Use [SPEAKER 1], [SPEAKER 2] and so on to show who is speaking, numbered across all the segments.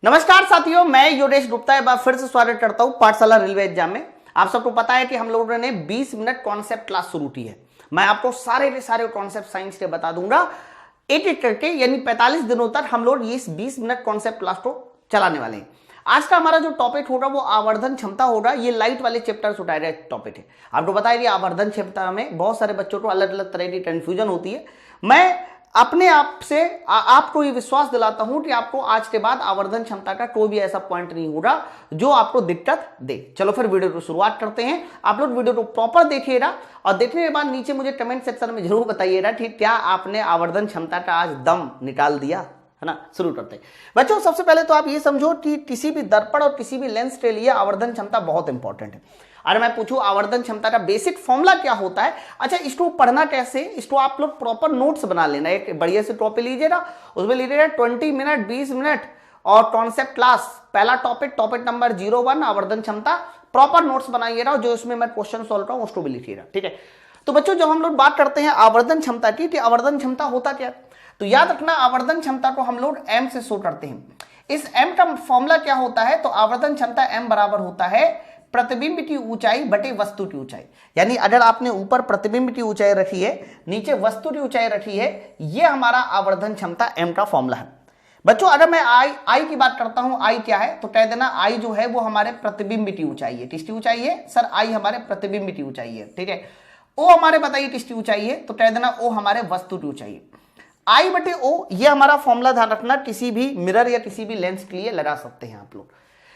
[SPEAKER 1] नमस्कार साथियों, मैं योगेश गुप्ता एक बार फिर से स्वागत करता हूं पाठशाला रेलवे एग्जाम में। आप सबको पता है कि हम लोगों ने 20 मिनट कॉन्सेप्ट क्लास शुरू की है। मैं आपको सारे के सारे कॉन्सेप्ट साइंस के बता दूंगा एक एक करके, यानी 45 दिनों तक हम लोग इस 20 मिनट कॉन्सेप्ट क्लास को चलाने वाले हैं। आज का हमारा जो टॉपिक होगा वो आवर्धन क्षमता होगा। ये लाइट वाले चैप्टर से डायरेक्ट टॉपिक है। आपको बताया कि आवर्धन क्षमता में बहुत सारे बच्चों को अलग अलग तरह की कंफ्यूजन होती है। मैं अपने आप से आपको ये विश्वास दिलाता हूं कि आपको आज के बाद आवर्धन क्षमता का कोई भी ऐसा पॉइंट नहीं होगा जो आपको दिक्कत दे। चलो फिर वीडियो को शुरुआत करते हैं। आप लोग वीडियो को प्रॉपर देखिएगा और देखने के बाद नीचे मुझे कमेंट सेक्शन में जरूर बताइएगा कि क्या आपने आवर्धन क्षमता का आज दम निकाल दिया, है ना। शुरू करते हैं बच्चों। सबसे पहले तो आप ये समझो कि किसी भी दर्पण और किसी भी लेंस के लिए आवर्धन क्षमता बहुत इंपॉर्टेंट है। अगर मैं पूछूं आवर्धन क्षमता का बेसिक फॉर्मूला क्या होता है, अच्छा इसको पढ़ना कैसे, इसको आप लोग प्रॉपर नोट्स बना लेना। एक बढ़िया से टॉपिक लीजिएगा, उसमें लीजिएगा 20 मिनट 20 मिनट और कॉन्सेप्ट क्लास। पहला टॉपिक नंबर 01 आवर्धन क्षमता। प्रॉपर नोट्स बनाइएगा और जो इसमें मैं क्वेश्चन सॉल्व कर रहा हूं उसको भी लिखिएगा, ठीक है। तो बच्चों जब हम लोग बात करते हैं आवर्धन क्षमता की, तो आवर्धन क्षमता होता क्या, तो याद रखना आवर्धन क्षमता को हम लोग m से शो करते हैं। इस m का फॉर्मूला क्या होता है, तो आवर्धन क्षमता m बराबर होता है प्रतिबिंब की ऊंचाई बटे वस्तु की ऊंचाई। यानी अगर आपने ऊपर प्रतिबिंब की ऊंचाई रखी है, नीचे वस्तु की ऊंचाई रखी है, यह हमारा आवर्धन क्षमता m का फॉर्मूला है। बच्चों अगर मैं I की बात करता हूं, I क्या है, तो कह देना I जो है वो हमारे प्रतिबिंब की ऊंचाई है। किसकी ऊंचाई है सर, I हमारे प्रतिबिंब की ऊंचाई है, ठीक है। O हमारे बताइए किसकी ऊंचाई है, तो कह देना O हमारे वस्तु की ऊंचाई है। I बटे O ये हमारा फॉर्मूला ध्यान रखना, किसी भी मिरर या किसी भी लेंस के लिए लगा सकते हैं आप लोग।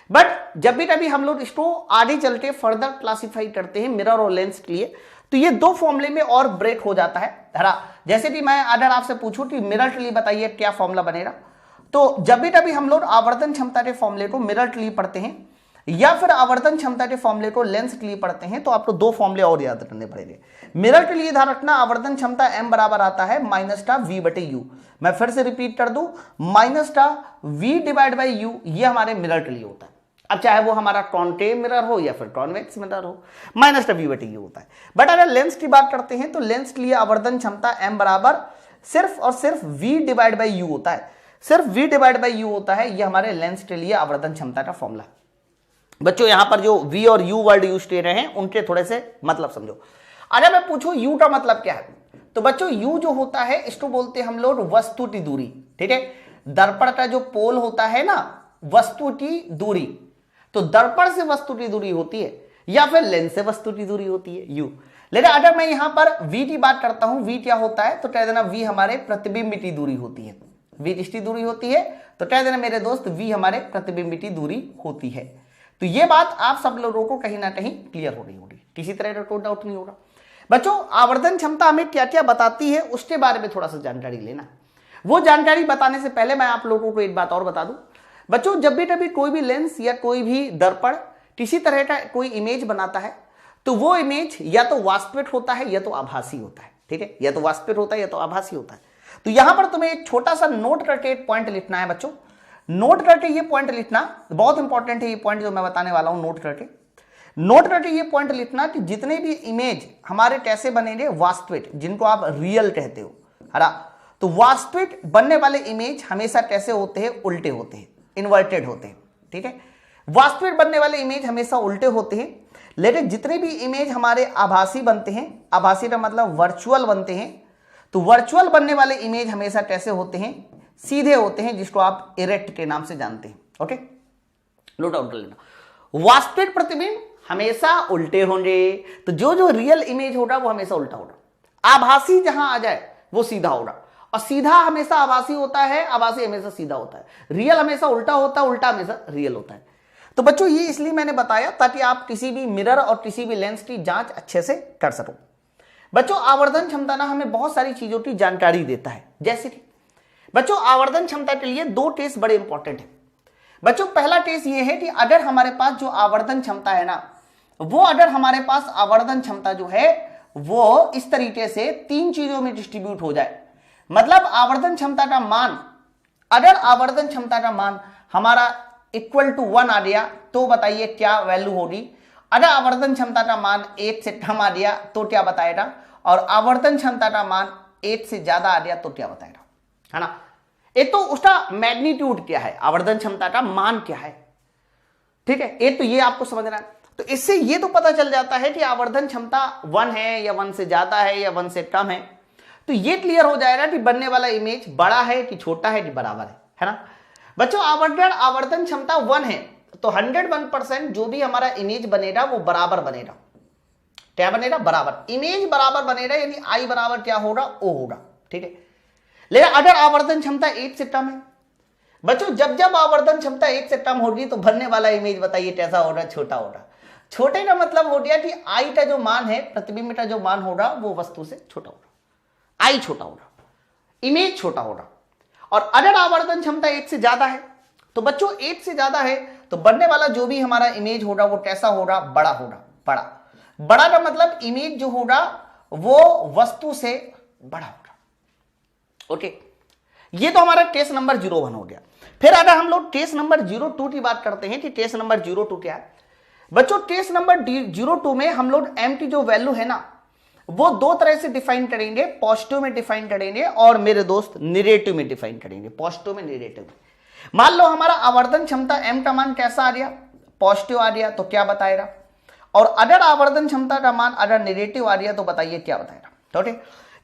[SPEAKER 1] बट जब भी कभी हम लोग इसको आगे चल के फर्दर क्लासिफाई करते हैं मिरर और लेंस के लिए, तो ये दो फॉर्मूले में और ब्रेक हो जाता है धरा। जैसे कि मैं अगर आपसे पूछूं कि मिरर के लिए बताइए क्या फॉर्मूला बनेगा, तो जब भी कभी हम लोग आवर्धन क्षमता के फॉर्मूले को मिरर के लिए पढ़ते हैं या फिर आवर्धन क्षमता के फॉर्मूले को लेंस के लिए पढ़ते हैं, तो आपको दो फॉर्मूले और याद करने पड़ेंगे। मिरर के लिए ध्यान रखना आवर्धन क्षमता m बराबर आता है माइनस का v बटे u। मैं फिर से रिपीट कर दूं, माइनस का v डिवाइड बाई u, ये हमारे मिरर के लिए होता है। अब चाहे वो हमारा कॉन्केव मिरर हो या फिर कॉन्वेक्स मिरर हो, माइनस का v बटे u होता है। बट अगर लेंस की बात करते हैं तो लेंस के लिए आवर्धन क्षमता m बराबर सिर्फ और सिर्फ v डिवाइड बाई u होता है। सिर्फ v डिवाइड बाई u होता है, ये हमारे लेंस के लिए आवर्धन क्षमता का फॉर्मूला। बच्चों यहां पर जो v और u वर्ड यूज किए रहे हैं उनके थोड़े से मतलब समझो। अगर मैं पूछूं u का मतलब क्या है, तो बच्चों u जो होता है इसको बोलते हैं हम लोग वस्तु की दूरी, ठीक है। दर्पण का जो पोल होता है ना, वस्तु की दूरी, तो दर्पण से वस्तु की दूरी होती है या फिर लेंस से वस्तु की दूरी होती है u। लेकिन अगर मैं यहां पर v की बात करता हूं, v क्या होता है, तो कह देना v हमारे प्रतिबिंब की दूरी होती है। v किसकी दूरी होती है, तो कह देना मेरे दोस्त v हमारे प्रतिबिंब की दूरी होती है। तो ये बात आप सब लोगों को कहीं ना कहीं क्लियर हो रही होगी, किसी तरह का कोई डाउट नहीं होगा। बच्चों आवर्धन क्षमता हमें क्या क्या बताती है उसके बारे में थोड़ा सा जानकारी लेना। वो जानकारी बताने से पहले मैं आप लोगों को एक बात और बता दूं। बच्चों जब भी कभी कोई भी लेंस या कोई भी दर्पण किसी तरह का कोई इमेज बनाता है, तो वो इमेज या तो वास्तविक होता है या तो आभासी होता है, ठीक है। या तो वास्तविक होता है या तो आभासी होता है। तो यहां पर तुम्हें एक छोटा सा नोट करके एक पॉइंट लिखना है बच्चों। नोट करके ये पॉइंट लिखना बहुत इंपॉर्टेंट है। ये पॉइंट जो मैं बताने वाला हूं, नोट करके ये पॉइंट लिखना कि जितने भी इमेज हमारे कैसे बनेंगे वास्तविक, जिनको आप रियल कहते हो, है ना। तो वास्तविक बनने वाले इमेज हमेशा कैसे होते हैं, उल्टे होते हैं, इन्वर्टेड होते हैं, ठीक है। वास्तविक बनने वाले इमेज हमेशा उल्टे होते हैं। लेकिन जितने भी इमेज हमारे आभासी बनते हैं, आभासी का मतलब वर्चुअल बनते हैं, तो वर्चुअल बनने वाले इमेज हमेशा कैसे होते हैं, सीधे होते हैं, जिसको आप इरेक्ट के नाम से जानते हैं, ओके। नोट आउट कर लेना। वास्तविक प्रतिबिंब हमेशा उल्टे होंगे, तो जो जो रियल इमेज होगा वो हमेशा उल्टा होगा। आभासी जहां आ जाए वो सीधा होगा, और सीधा हमेशा आभासी होता है, आभासी हमेशा सीधा होता है। रियल हमेशा उल्टा होता है, उल्टा हमेशा रियल होता है। तो बच्चों ये इसलिए मैंने बताया ताकि आप किसी भी मिरर और किसी भी लेंस की जांच अच्छे से कर सको। बच्चों आवर्धन क्षमता ना हमें बहुत सारी चीजों की जानकारी देता है। जैसे कि बच्चों आवर्धन क्षमता के लिए दो टेस्ट बड़े इंपॉर्टेंट है। बच्चों पहला टेस्ट ये है कि अगर हमारे पास जो आवर्धन क्षमता है ना, वो अगर हमारे पास आवर्धन क्षमता जो है वो इस तरीके से तीन चीजों में डिस्ट्रीब्यूट हो जाए। मतलब आवर्धन क्षमता का मान, अगर आवर्धन क्षमता का मान हमारा इक्वल टू 1 आ गया तो बताइए क्या वैल्यू होगी। अगर आवर्धन क्षमता का मान 1 से कम आ गया तो क्या बताएगा, और आवर्धन क्षमता का मान 1 से ज्यादा आ गया तो क्या बताएगा, है ना। एक तो उसका मैग्नीट्यूड क्या है, आवर्धन क्षमता का मान क्या है, ठीक है, एक तो ये आपको समझना है। तो इससे ये तो पता चल जाता है कि आवर्धन क्षमता 1 है या 1 से ज्यादा है या 1 से कम है। तो ये क्लियर हो जाएगा कि बनने वाला इमेज बड़ा है कि छोटा है कि बराबर है ना बच्चों। आवर्धन क्षमता 1 है तो 101% जो भी हमारा इमेज बनेगा वो बराबर बनेगा। क्या बनेगा? बराबर। इमेज बराबर बनेगा, यानी आई बराबर क्या होगा? ओ होगा, ठीक है। लेकिन अगर आवर्धन क्षमता 1 से कम है बच्चों, जब जब आवर्धन क्षमता 1 से कम होगी तो बनने वाला इमेज बताइए कैसा होगा? छोटा होगा। छोटे का मतलब हो गया कि आई का जो मान है, प्रतिबिंब का जो मान होगा वो वस्तु से छोटा होगा, आई छोटा होगा, इमेज छोटा होगा। और अगर आवर्धन क्षमता 1 से ज्यादा है तो बच्चों 1 से ज्यादा है तो बनने वाला जो भी हमारा इमेज होगा वो कैसा होगा? बड़ा होगा। बड़ा बड़ा का मतलब इमेज जो होगा वो वस्तु से बड़ा होगा। ओके, ये तो हमारा केस नंबर 01 हो गया। फिर अगर हम लोग केस नंबर 02 की बात करते हैं कि केस नंबर 02 क्या है बच्चों। केस नंबर 02 में हम लोग m की जो वैल्यू है ना वो दो तरह से डिफाइन करेंगे, पॉजिटिव में डिफाइन करेंगे और मेरे दोस्त निगेटिव में डिफाइन करेंगे। पॉजिटिव में, निगेटिव में। मान लो हमारा आवर्धन क्षमता m का मान कैसा आ गया? पॉजिटिव आ गया तो क्या बताएगा? और अगर आवर्धन क्षमता का मान अगर निगेटिव आ गया तो बताइए क्या बताएगा? ओके,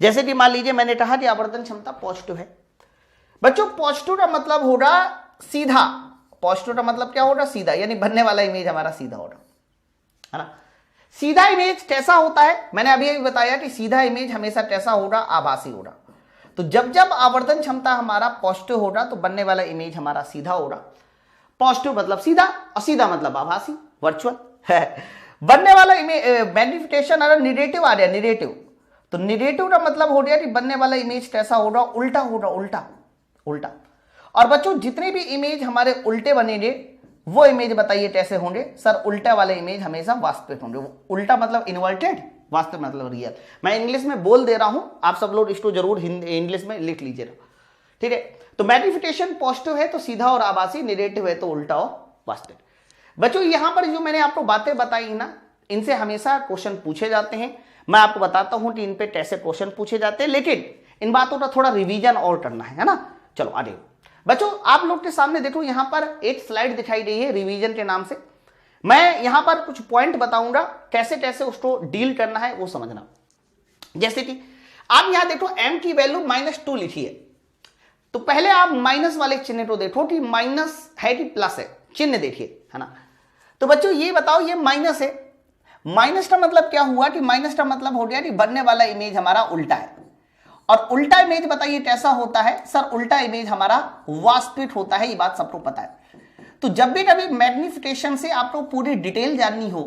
[SPEAKER 1] जैसे कि मान लीजिए मैंने कहा कि आवर्धन क्षमता पॉजिटिव है बच्चों। पॉजिटिव का मतलब होगा सीधा। पॉजिटिव का मतलब क्या होगा? सीधा, यानी बनने वाला इमेज हमारा सीधा होगा, है ना। सीधा इमेज कैसा होता है? मैंने अभी अभी बताया कि सीधा इमेज हमेशा कैसा होगा? आभासी होगा। तो जब जब आवर्धन क्षमता हमारा पॉजिटिव होगा तो बनने वाला इमेज हमारा सीधा होगा। पॉजिटिव मतलब सीधा और सीधा मतलब आभासी, वर्चुअल है। बनने वाला इमेज मैग्निफिकेशन अगर निगेटिव आ गया, निगेटिव, तो निगेटिव का मतलब हो गया कि बनने वाला इमेज कैसा होगा? उल्टा होगा, उल्टा उल्टा। और बच्चों जितने भी इमेज हमारे उल्टे बनेंगे वो इमेज बताइए कैसे होंगे? सर उल्टा वाले इमेज हमेशा वास्तविक होंगे। उल्टा मतलब इन्वर्टेड, वास्तविक मतलब रियल। मैं इंग्लिश में बोल दे रहा हूं, आप सब लोग इसको जरूर इंग्लिश में लिख लीजिएगा, ठीक है। तो मैग्निफिकेशन पॉजिटिव है तो सीधा और आभासी, निगेटिव है तो उल्टा और वास्तविक। बच्चों यहां पर जो मैंने आपको बातें बताई ना, इनसे हमेशा क्वेश्चन पूछे जाते हैं। मैं आपको बताता हूं कि इन पे कैसे क्वेश्चन पूछे जाते हैं, लेकिन इन बातों का थोड़ा रिवीजन और करना है ना। चलो आगे बच्चों, आप लोग के सामने देखो यहां पर एक स्लाइड दिखाई गई है रिवीजन के नाम से। मैं यहां पर कुछ पॉइंट बताऊंगा, कैसे कैसे उसको डील करना है वो समझना। जैसे कि आप यहां देखो m की वैल्यू -2 लिखी है, तो पहले आप माइनस वाले चिन्ह को देखो कि माइनस है कि प्लस है, चिन्ह देखिए, है ना। तो बच्चों ये बताओ ये माइनस है, माइनस का मतलब क्या हुआ कि माइनस का मतलब हो गया कि बनने वाला इमेज हमारा उल्टा है। और उल्टा इमेज बताइए कैसा होता है? सर उल्टा इमेज हमारा वास्तविक होता है, ये बात सबको पता है। तो जब भी कभी मैग्निफिकेशन से आपको पूरी डिटेल जाननी हो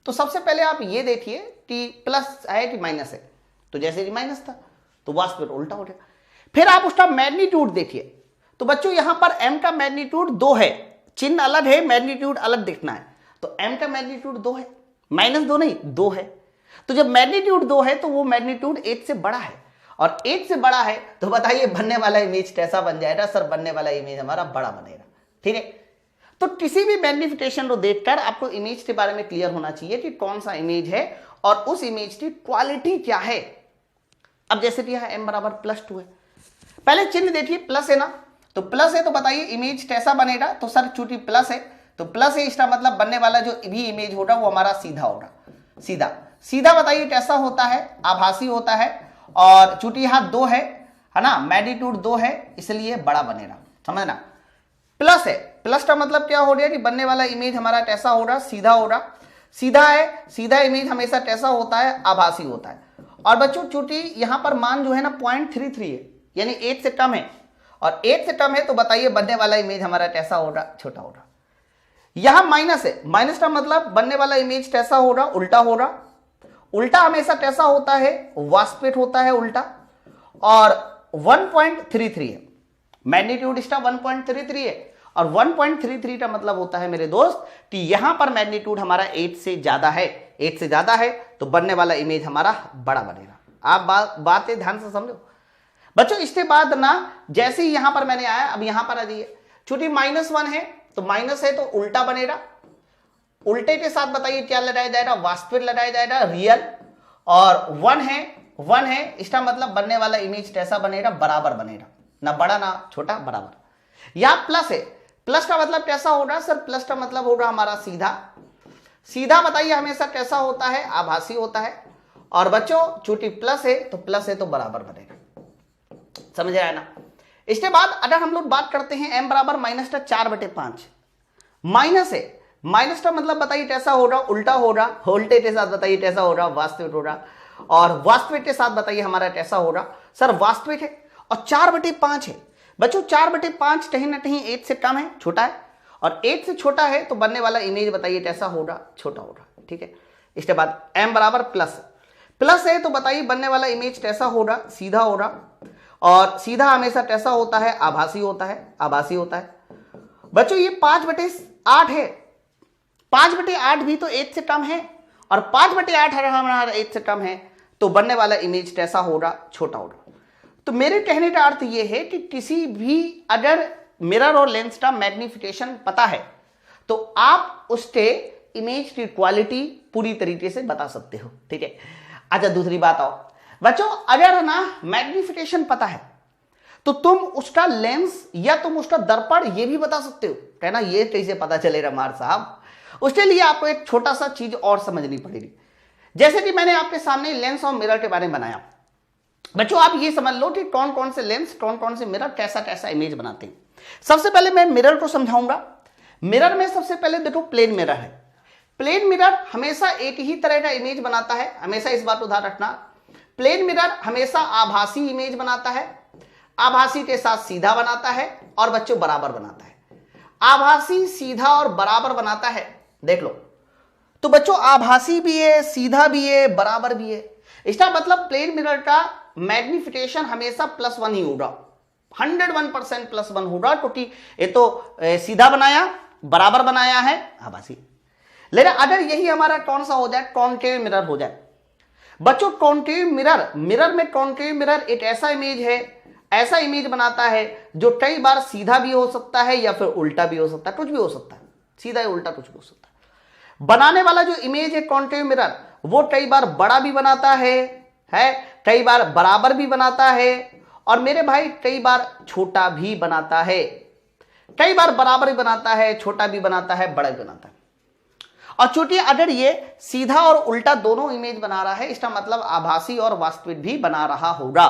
[SPEAKER 1] तो सबसे पहले आप ये देखिए कि प्लस है कि माइनस है। तो जैसे कि माइनस था तो वास्तविक उल्टा हो गया। फिर आप उसका मैग्नीट्यूड देखिए, तो बच्चों यहां पर m का मैग्नीट्यूड 2 है, चिन्ह अलग है, मैग्नीट्यूड अलग दिखना है। तो m का मैग्नीट्यूड 2 है, -2 नहीं 2 है। तो जब मैग्नीट्यूड 2 है तो वो मैग्नीट्यूड 1 से बड़ा है, और 1 से बड़ा है तो बताइए बनने वाला इमेज कैसा बन जाएगा? सर बनने वाला इमेज हमारा बड़ा बनेगा, ठीक है। तो किसी भी मैग्निफिकेशन को देखकर आपको इमेज के बारे में क्लियर होना चाहिए कि कौन सा इमेज है और उस इमेज की क्वालिटी क्या है। अब जैसे कि m बराबर +2 है, पहले चिन्ह देखिए, प्लस है ना, तो प्लस है तो बताइए इमेज कैसा बनेगा? तो सर चूंकि प्लस है तो प्लस है, इसका मतलब बनने वाला जो भी इमेज होगा वो हमारा सीधा होगा। सीधा सीधा बताइए कैसा होता है? आभासी होता है। और चूंकि यहां 2 है ना, मैग्नीट्यूड 2 है इसलिए बड़ा बनेगा, समझना। प्लस है, प्लस का मतलब क्या हो रहा है कि बनने वाला इमेज हमारा कैसा होगा? सीधा होगा। सीधा है, सीधा इमेज हमेशा कैसा होता है? आभासी होता है। और बच्चों चूंकि यहां पर मान जो है ना 0.33 है, यानी 1 से कम है, और 1 से कम है तो बताइए बनने वाला इमेज हमारा कैसा होगा? छोटा होगा। यहां माइनस है, माइनस का मतलब बनने वाला इमेज कैसा होगा? उल्टा होगा। उल्टा हमेशा कैसा होता है? वास्तविक होता है उल्टा। और 1.33 है, मैग्नीट्यूड इसका 1.33 है, और 1.33 का मतलब होता है मेरे दोस्त कि यहां पर मैग्नीट्यूड हमारा 8 से ज्यादा है। 8 से ज्यादा है तो बनने वाला इमेज हमारा बड़ा बनेगा। आप बातें ध्यान से समझो बच्चों। इसके बाद ना जैसे ही यहां पर मैंने आया, अब यहां पर आ जाइए, चूंकि -1 है तो माइनस है तो उल्टा बनेगा। उल्टे के साथ बताइए क्या लगाया जाएगा? वास्तविक लगाया जाएगा, रियल। और 1 है, इसका मतलब बनने वाला इमेज कैसा बनेगा? बराबर बनेगा, ना बड़ा ना छोटा, बराबर। या प्लस है, प्लस का मतलब कैसा हो रहा है सर? प्लस का मतलब हो रहा हमारा सीधा। सीधा बताइए हमेशा कैसा होता है? आभासी होता है। और बच्चों चूंकि प्लस है तो बराबर बनेगा, समझ आया ना? इसके बाद अगर हम लोग बात करते हैं m बराबर माइनस का 4/5, माइनस है, माइनस का मतलब बताइए कैसा हो रहा? उल्टा हो रहा। उल्टे के साथ बताइए कैसा हो रहा? वास्तविक हो रहा। और वास्तविक के साथ बताइए हमारा कैसा हो रहा? सर वास्तविक है। और 4/5 है बच्चों, 4/5 कहीं ना कहीं 8 से कम है, छोटा है। और 8 से छोटा है तो बनने वाला इमेज बताइए कैसा हो रहा? छोटा हो रहा, ठीक है। इसके बाद m बराबर प्लस, प्लस है तो बताइए बनने वाला इमेज कैसा हो रहा? सीधा हो रहा। और सीधा हमेशा कैसा होता है? आभासी होता है, आभासी होता है। बच्चों ये 5/8 है, 5/8 भी तो 8 से कम है। और 5/8 हमारा 8 से कम है तो बनने वाला इमेज कैसा हो रहा? छोटा हो रहा। तो मेरे कहने का अर्थ यह है कि किसी भी अगर मिरर और लेंस का मैग्निफिकेशन पता है तो आप उसके इमेज की क्वालिटी पूरी तरीके से बता सकते हो, ठीक है। अच्छा दूसरी बात आओ बच्चों, अगर ना मैग्निफिकेशन पता है तो तुम उसका लेंस या तुम उसका दर्पण ये भी बता सकते हो। कहना ये कैसे पता चलेगा मार साहब? उसके लिए आपको एक छोटा सा चीज और समझनी पड़ेगी। जैसे कि मैंने आपके सामने लेंस और मिरर के बारे में बनाया, बच्चों आप ये समझ लो कि कौन कौन से लेंस, कौन कौन से मिरर कैसा कैसा इमेज बनाते हैं। सबसे पहले मैं मिरर को समझाऊंगा। मिरर में सबसे पहले देखो प्लेन मिरर है। प्लेन मिरर हमेशा एक ही तरह का इमेज बनाता है, हमेशा इस बात को ध्यान रखना। प्लेन मिरर हमेशा आभासी इमेज बनाता है, आभासी के साथ सीधा बनाता है और बच्चों बराबर बनाता है। आभासी, सीधा और बराबर बनाता है, देख लो। तो बच्चों आभासी भी है, सीधा भी है, बराबर भी है। इसका मतलब प्लेन मिरर का मैग्निफिकेशन हमेशा +1 ही होगा, 101% +1 होगा, क्योंकि ये तो सीधा बनाया, बराबर बनाया है, आभासी। लेकिन अगर यही हमारा कौन सा हो जाए? कॉन्केव मिरर हो जाए। बच्चों कॉन्केव मिरर, मिरर में कॉन्केव मिरर एक ऐसा इमेज है, ऐसा इमेज बनाता है जो कई बार सीधा भी हो सकता है या फिर उल्टा भी हो सकता है, कुछ भी हो सकता है, सीधा या उल्टा कुछ भी हो सकता है। बनाने वाला जो इमेज है कॉन्केव मिरर, वो कई बार बड़ा भी बनाता है कई बार बराबर भी बनाता है, और मेरे भाई कई बार छोटा भी बनाता है। कई बार बराबर भी बनाता है, छोटा भी बनाता है, बड़ा भी बनाता है। और चूंकि अगर ये सीधा और उल्टा दोनों इमेज बना रहा है, इसका मतलब आभासी और वास्तविक भी बना रहा होगा।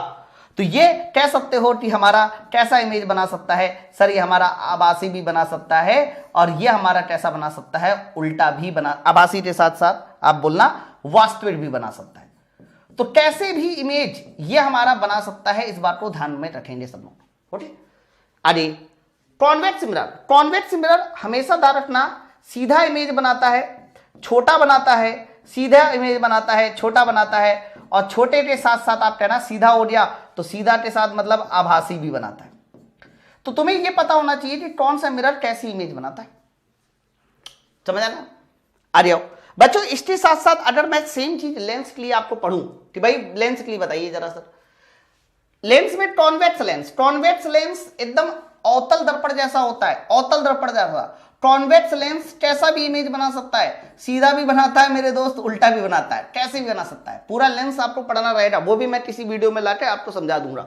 [SPEAKER 1] तो ये कह सकते हो कि हमारा कैसा इमेज बना सकता है? सर ये हमारा आभासी भी बना सकता है और ये हमारा कैसा बना सकता है? उल्टा भी बना, आभासी के साथ साथ आप बोलना वास्तविक भी बना सकता है। तो कैसे भी इमेज ये हमारा बना सकता है, इस बात को ध्यान में रखेंगे सब लोग, ओके। अरे कॉन्वेक्स मिरर, कॉन्वेक्स मिरर हमेशा ध्यान रखना, सीधा इमेज बनाता है, छोटा बनाता है, सीधा इमेज बनाता है, छोटा बनाता है, और छोटे के साथ साथ आप कहना सीधा हो गया तो सीधा के साथ मतलब आभासी भी बनाता है। तो तुम्हें यह पता होना चाहिए कि कौन सा मिरर कैसी इमेज बनाता है, समझ आना? आ जाओ बच्चों, इसके साथ साथ अगर मैं सेम चीज लेंस के लिए आपको पढ़ूं कि भाई लेंस के लिए बताइए जरा सर। लेंस में कॉन्वेक्स लेंस, कॉन्वेक्स लेंस एकदम अवतल दर्पण जैसा होता है, अवतल दर्पण जैसा। कॉन्वेक्स लेंस कैसा भी इमेज बना सकता है, सीधा भी बनाता है मेरे दोस्त, उल्टा भी बनाता है, कैसे भी बना सकता है। पूरा लेंस आपको पढ़ना रहेगा, वो भी मैं किसी वीडियो में लाके आपको समझा दूंगा।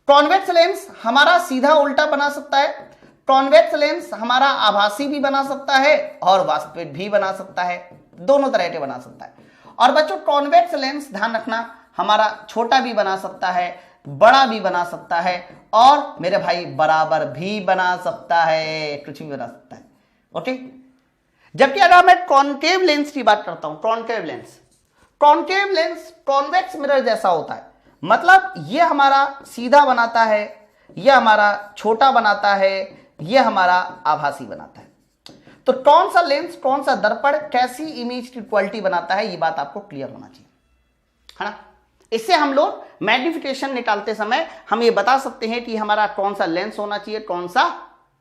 [SPEAKER 1] कॉन्वेक्स लेंस हमारा सीधा उल्टा बना सकता है, कॉन्वेक्स लेंस हमारा आभासी भी बना सकता है और वास्तविक भी बना सकता है, दोनों तरह के बना सकता है। और बच्चों कॉन्वेक्स लेंस ध्यान रखना हमारा छोटा भी बना सकता है, बड़ा भी बना सकता है, और मेरे भाई बराबर भी बना सकता है, कुछ भी बना सकता है, ओके। जबकि अगर मैं कॉन्केव लेंस की बात करता हूं, concave lens, concave lens convex mirror जैसा होता है, मतलब ये हमारा सीधा बनाता है, ये हमारा छोटा बनाता है, ये हमारा आभासी बनाता है। तो कौन सा लेंस, कौन सा दर्पण कैसी इमेज की क्वालिटी बनाता है, ये बात आपको क्लियर होना चाहिए, है ना। इससे हम लोग मैग्निफिकेशन निकालते समय हम ये बता सकते हैं कि हमारा कौन सा लेंस होना चाहिए, कौन सा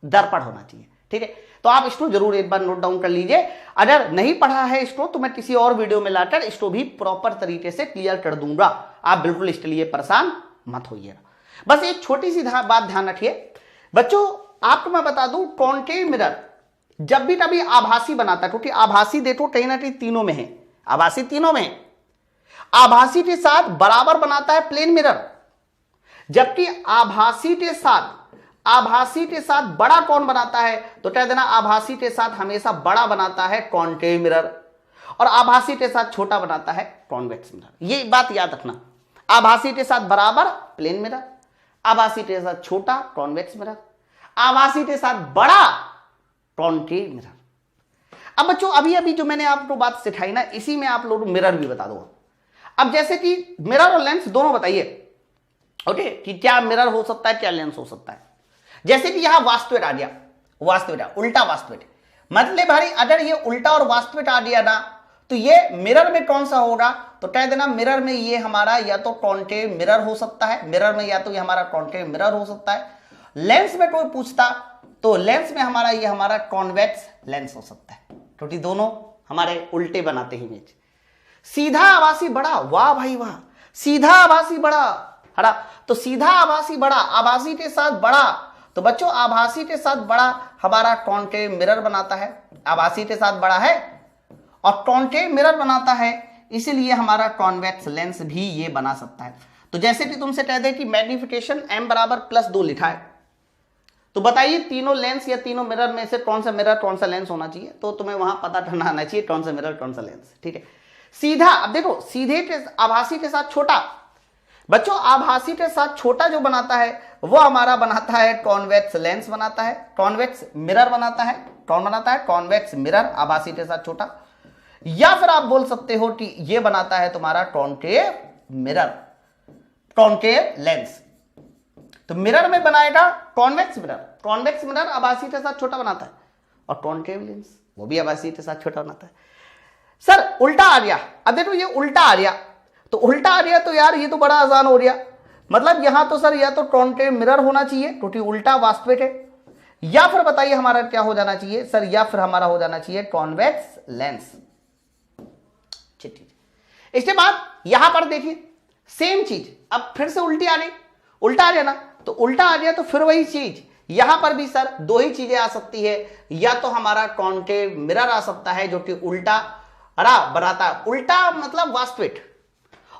[SPEAKER 1] दर्पण होना चाहिए, ठीक है। तो आप इसको जरूर एक बार नोट डाउन कर लीजिए। अगर नहीं पढ़ा है इसको तो मैं किसी और वीडियो में लाकर इसको भी प्रॉपर तरीके से क्लियर कर दूंगा, आप बिल्कुल इसके लिए परेशान मत होइएगा। बस एक छोटी सी बात ध्यान रखिए बच्चों, आपको मैं बता दूं कॉन्केव मिरर जब भी कभी आभासी बनाता है, क्योंकि आभासी देखो कहीं ना कहीं तीनों में है, आभासी तीनों में है। आभासी के साथ बराबर बनाता है प्लेन मिरर, जबकि आभासी के साथ बड़ा कौन बनाता है, तो कह देना आभासी के साथ हमेशा बड़ा बनाता है कॉन्केव मिरर, और आभासी के साथ छोटा बनाता है कॉन्वेक्स मिरर। ये बात याद रखना, आभासी के साथ बराबर प्लेन मिरर, आभासी के साथ छोटा कॉन्वेक्स मिरर, आभासी के साथ बड़ा कॉन्केव मिरर। अब बच्चों अभी अभी जो मैंने आपको बात सिखाई ना, इसी में आप लोग मिरर भी बता दो। अब जैसे कि मिरर और लेंस दोनों बताइए, ओके, कि क्या मिरर हो सकता है, क्या लेंस हो सकता है। जैसे कि यहां वास्तविक आ गया, वास्तविक उल्टा वास्तविक, मतलब भाई अगर ये उल्टा और वास्तविक आ गया ना, तो ये मिरर में कौन सा होगा, तो कह देना मिरर में ये हमारा या तो कॉन्केव मिरर हो सकता है, मिरर में या तो ये हमारा कॉन्केव मिरर हो सकता है। लेंस में कोई पूछता तो लेंस में हमारा ये हमारा कॉन्वेक्स लेंस हो सकता है, क्योंकि दोनों हमारे उल्टे बनाते हैं इमेज। सीधा आभासी बड़ा, वाह भाई वाह, सीधा आभासी बड़ा, हरा, तो सीधा आभासी बड़ा, आभासी के साथ बड़ा, तो बच्चों आभासी के साथ बड़ा हमारा कॉन्केव मिरर बनाता है, आभासी के साथ बड़ा है और कॉन्केव मिरर बनाता है, इसीलिए हमारा कॉन्वेक्स लेंस भी ये बना सकता है। तो जैसे कि तुमसे कह दे कि मैग्निफिकेशन m बराबर +2 लिखा है, तो बताइए तीनों लेंस या तीनों मिरर में से कौन सा मिरर कौन सा लेंस होना चाहिए, तो तुम्हें वहां पता करना आना चाहिए कौन सा मिरर कौन सा लेंस, ठीक है। सीधा, अब देखो सीधे के आभासी के साथ छोटा, बच्चों आभासी के साथ छोटा जो बनाता है वो हमारा बनाता है कॉन्वेक्स लेंस बनाता है, कॉन्वेक्स मिरर बनाता है, कौन बनाता है, कॉन्वेक्स मिरर, आभासी के साथ छोटा। या फिर आप बोल सकते हो कि ये बनाता है तुम्हारा कॉन्केव मिरर, कॉन्केव लेंस। तो मिरर में बनाएगा कॉन्वेक्स मिरर, कॉन्वेक्स मिरर आभासी के साथ छोटा बनाता है, और कॉन्केव लेंस वो भी आभासी के साथ छोटा बनाता है। सर उल्टा आ गया, अब देखो ये उल्टा आ गया, तो उल्टा आ गया तो यार ये तो बड़ा आसान हो गया, मतलब यहां तो सर या तो कॉन्केव मिरर होना चाहिए क्योंकि उल्टा वास्तविक है, या फिर बताइए हमारा क्या हो जाना चाहिए सर, या फिर हमारा हो जाना चाहिए कॉन्वेक्स लेंस। इसके बाद यहां पर देखिए सेम चीज, अब फिर से उल्टी आ गई, उल्टा आ गया ना, तो उल्टा आ गया तो फिर वही चीज, यहां पर भी सर दो ही चीजें आ सकती है, या तो हमारा कॉन्केव मिरर आ सकता है जो कि उल्टा बनाता है, उल्टा मतलब वास्तविक,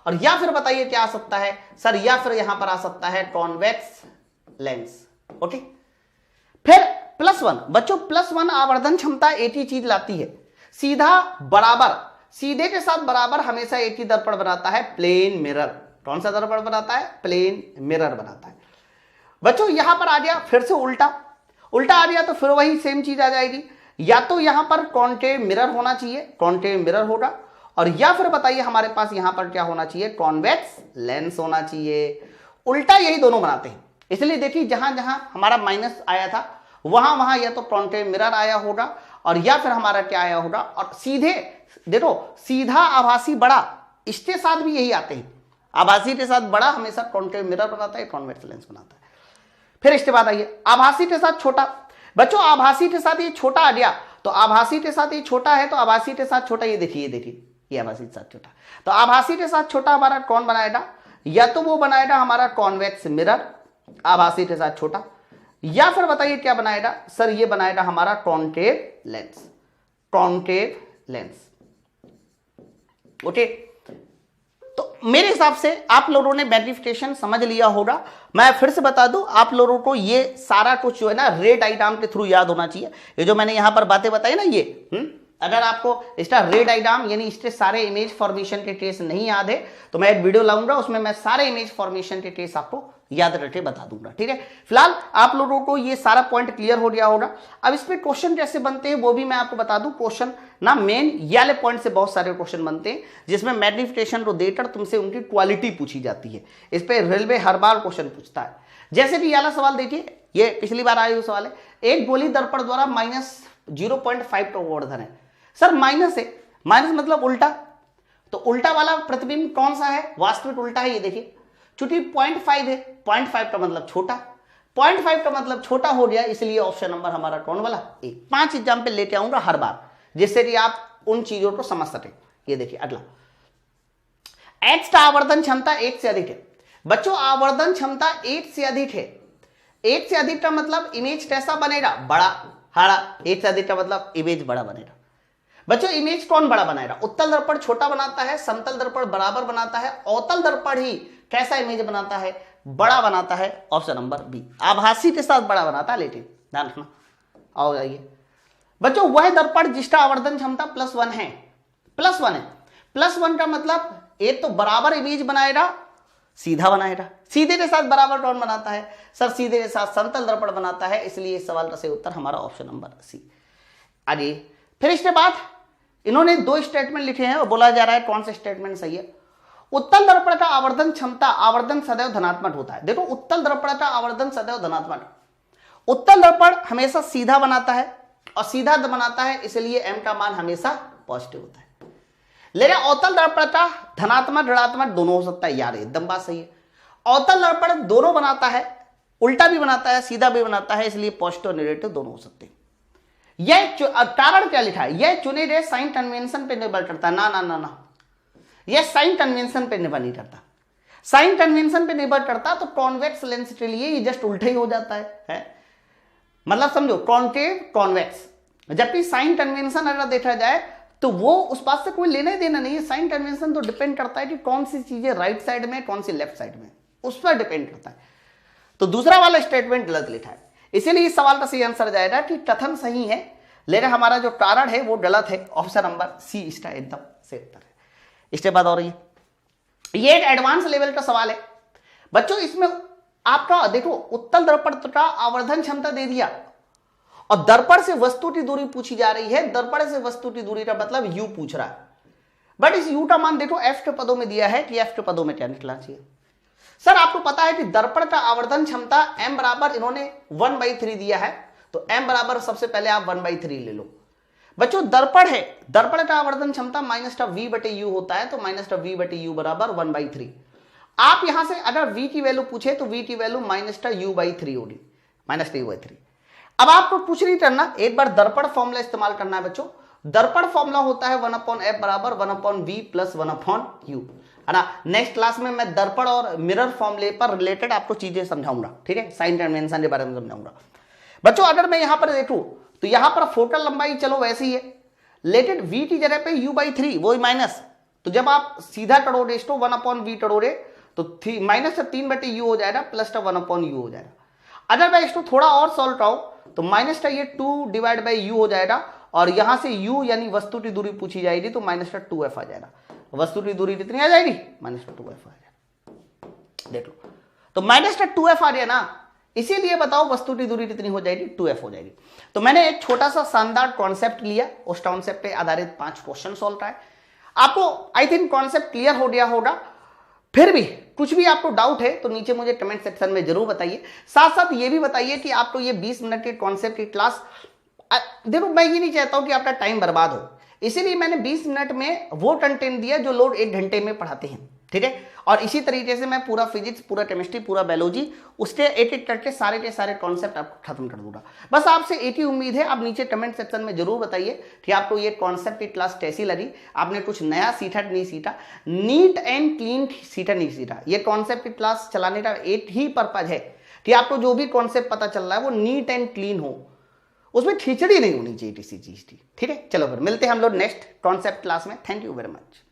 [SPEAKER 1] और या फिर बताइए क्या आ सकता है सर, या फिर यहां पर आ सकता है कॉन्वेक्स लेंस, ओके। फिर +1, बच्चों +1 आवर्धन क्षमता एक ही चीज लाती है, सीधा बराबर, सीधे के साथ बराबर हमेशा एक ही दर्पण बनाता है प्लेन मिरर, कौन सा दर्पण बनाता है, प्लेन मिरर बनाता है। बच्चों यहां पर आ गया फिर से उल्टा, उल्टा आ गया तो फिर वही सेम चीज आ जाएगी, या तो यहां पर कॉन्केव मिरर होना चाहिए, कॉन्केव मिरर होगा, और या फिर बताइए हमारे पास यहां पर क्या होना चाहिए, कॉन्वेक्स लेंस होना चाहिए। उल्टा यही दोनों बनाते हैं, इसलिए देखिए जहां जहां हमारा माइनस आया था वहां वहां या तो कॉन्केव मिरर आया होगा, और या फिर हमारा क्या आया होगा, और सीधे देखो सीधा आभासी बड़ा, इसके साथ भी यही आते हैं, आभासी के साथ बड़ा हमेशा कॉन्केव मिरर बनाता है, कॉन्वेक्स लेंस बनाता है। फिर इसके बाद आइए आभासी के साथ छोटा, बच्चों आभासी के साथ ये छोटा आ गया, तो आभासी के साथ ये छोटा है तो आभासी के साथ छोटा, ये देखिए ये आभासी के साथ छोटा, तो आभासी के साथ छोटा हमारा कौन बनाएगा, या तो वो बनाएगा हमारा कॉन्वेक्स मिरर आभासी के साथ छोटा, या फिर बताइए क्या बनाएगा सर, ये बनाएगा हमारा concave lens, concave lens, okay. तो मेरे हिसाब से आप लोगों ने मैग्निफिकेशन समझ लिया होगा। मैं फिर से बता दूं आप लोगों को ये सारा कुछ जो है ना रेड डायग्राम के थ्रू याद होना चाहिए। ये जो मैंने यहां पर बातें बताई ना ये अगर आपको इसका रेड डायग्राम यानी इसके सारे इमेज फॉर्मेशन के केस नहीं याद है तो मैं एक वीडियो लाऊंगा, उसमें मैं सारे इमेज फॉर्मेशन के केस आपको याद रखे बता दूंगा, ठीक है। फिलहाल आप लोगों को ये सारा पॉइंट क्लियर हो गया होगा। अब इस पे क्वेश्चन कैसे बनते हैं वो भी मैं आपको बता दूं। क्वेश्चन ना मेन ये वाले पॉइंट से बहुत सारे क्वेश्चन बनते हैं जिसमें मैग्निफिकेशन को देकर तुमसे उनकी क्वालिटी पूछी जाती है। इस पे रेलवे हर बार क्वेश्चन पूछता है। जैसे कि ये वाला सवाल देखिए, ये पिछली बार आया हुआ सवाल है, एक गोली दर्पण द्वारा -0.5 प्रवर्धन है। सर माइनस है, माइनस मतलब उल्टा, तो उल्टा वाला प्रतिबिंब कौन सा है, वास्तविक उल्टा है। ये देखिए चूंकि 0.5 है, 0.5 का मतलब छोटा, 0.5 का मतलब छोटा हो गया, इसलिए ऑप्शन नंबर हमारा कौन वाला ए। 5 एग्जाम्पल लेके आऊंगा हर बार जिससे कि आप उन चीजों को समझ सके। ये देखिए अगला, X का आवर्धन क्षमता 1 से अधिक है। बच्चों आवर्धन क्षमता 1 से अधिक है, 1 से अधिक का मतलब इमेज कैसा बनेगा, बड़ा, हरा। 1 से अधिक का मतलब इमेज बड़ा बनेगा। बच्चों इमेज कौन बड़ा बनाएगा, उत्तल दर्पण छोटा बनाता है, समतल दर्पण बराबर बनाता है, अवतल दर्पण ही कैसा इमेज बनाता है, बड़ा बनाता है ऑप्शन नंबर बी, आभासी के साथ बड़ा बनाता है लेटिन, ध्यान रखना। आओ जाइए बच्चों, वह दर्पण जिसका आवर्धन क्षमता +1 है, +1 है, +1 का मतलब एक तो बराबर इमेज बनाएगा, सीधा बनाएगा, सीधे के साथ बराबर टोन बनाता है, सर सीधे के साथ समतल दर्पण बनाता है, इसलिए इस सवाल का सही उत्तर हमारा ऑप्शन नंबर सी। आगे फिर इसके बाद इन्होंने 2 स्टेटमेंट लिखे हैं और बोला जा रहा है कौन सा स्टेटमेंट सही है। उत्तल दर्पण का आवर्धन क्षमता, आवर्धन सदैव धनात्मक होता है। देखो उत्तल दर्पण का आवर्धन सदैव धनात्मक, उत्तल दर्पण हमेशा सीधा बनाता है और सीधा बनाता है, इसलिए m का मान हमेशा पॉजिटिव होता है। लेकिन अवतल दर्पण का धनात्मक ऋणात्मक दोनों हो सकता है, यार एकदम बात सही है। अवतल दर्पण दोनों बनाता है, उल्टा भी बनाता है सीधा भी बनाता है, इसलिए पॉजिटिव और नेगेटिव दोनों हो सकते हैं। यह कारण क्या लिखा है, यह चुने गए साइन कन्वेंशन पे निर्भर करता है, ना ना ना ना, यह साइन कन्वेंशन पे निर्भर नहीं करता। साइन कन्वेंशन पे निर्भर करता तो कॉन्वेक्स लेंस के लिए ये जस्ट उल्टा ही हो जाता है? मतलब समझो कॉन्केव कॉन्वेक्स, जबकि साइन कन्वेंशन अगर देखा जाए तो वो उस बात से कोई लेना ही देना नहीं है। साइन कन्वेंशन तो डिपेंड करता है कि कौन सी चीजें राइट साइड में कौन सी लेफ्ट साइड में, उस पर डिपेंड करता है। तो दूसरा वाला स्टेटमेंट गलत लिखा है, इसीलिए इस सवाल का सही आंसर जाएगा कि कथन सही है, लेकिन हमारा जो कारण है वो गलत है, ऑप्शन नंबर सी इसका एकदम सही उत्तर है। इसके बाद और ये एक एडवांस लेवल का सवाल है बच्चों, इसमें आपका देखो उत्तल दर्पण का आवर्धन क्षमता दे दिया और दर्पण से वस्तु की दूरी पूछी जा रही है। दर्पण से वस्तु की दूरी का मतलब u पूछ रहा है, बट इस u का मान देखो f के पदों में दिया है कि f के पदों में क्या निकलना चाहिए। सर आपको पता है कि दर्पण का आवर्धन क्षमता m बराबर इन्होंने 1/3 दिया है, तो m बराबर सबसे पहले आप 1/3 ले लो। बच्चों दर्पण है, दर्पण का आवर्धन क्षमता -v/u होता है, तो -v/u बराबर 1/3। आप यहां से अगर v की वैल्यू पूछे तो v की वैल्यू -u/3 होगी, -u/3। अब आपको कुछ नहीं करना, एक बार दर्पण फॉर्मूला इस्तेमाल करना है बच्चों। दर्पण फॉर्मूला होता है 1/f बराबर 1/v + 1/u, है ना। नेक्स्ट क्लास में मैं दर्पण और मिरर फॉर्मूले पर रिलेटेड आपको चीजें समझाऊंगा, ठीक है, साइन कन्वेंशन के बारे में समझाऊंगा। बच्चों अगर मैं यहां पर देखूं तो यहां पर फोकल लंबाई चलो वैसी है, लेकिन v की जगह पे u/3 वो माइनस, तो जब आप सीधा करोगे इसको 1/v करोगे तो -3/u हो जाएगा, +1/u हो जाएगा। अगर मैं इसको थोड़ा और सॉल्व कराऊं तो -2/u हो जाएगा, और यहां से u यानी वस्तु की दूरी पूछी जाएगी तो -2f आ जाएगा। वस्तु की दूरी कितनी आ जाएगी, -2f आ जाएगा। देख लो तो -2f आ गया ना, इसीलिए बताओ वस्तु की दूरी कितनी हो जाएगी, 2f हो जाएगी। तो मैंने एक छोटा सा शानदार कॉन्सेप्ट लिया, उस कॉन्सेप्ट पे आधारित 5 क्वेश्चन सॉल्व कराए। आपको आई थिंक कॉन्सेप्ट क्लियर हो गया होगा। फिर भी कुछ भी आपको डाउट है तो नीचे मुझे कमेंट सेक्शन में जरूर बताइए। साथ साथ ये भी बताइए कि आपको ये 20 मिनट के कॉन्सेप्ट की क्लास, देखो मैं ये नहीं चाहता हूं कि आपका टाइम बर्बाद हो, इसीलिए मैंने 20 मिनट में वो कंटेंट दिया जो लोग 1 घंटे में पढ़ाते हैं, ठीक है। और इसी तरीके से मैं पूरा फिजिक्स, पूरा केमिस्ट्री, पूरा बायोलॉजी, उसके एक करके सारे के सारे कॉन्सेप्ट आपको खत्म कर दूंगा। बस आपसे एक ही उम्मीद है, आप नीचे कमेंट सेक्शन में जरूर बताइए कि आपको ये कॉन्सेप्ट की क्लास कैसी लगी, आपने कुछ नया सीखा नहीं सीखा, नीट एंड क्लीन सीखा नहीं सीखा। ये कॉन्सेप्ट की क्लास चलाने का एक ही पर्पज है कि आपको जो भी कॉन्सेप्ट पता चल रहा है वो नीट एंड क्लीन हो, उसमें खिचड़ी नहीं होनी चाहिए किसी चीज की, ठीक है। चलो फिर मिलते हैं हम लोग नेक्स्ट कॉन्सेप्ट क्लास में। Thank you very much.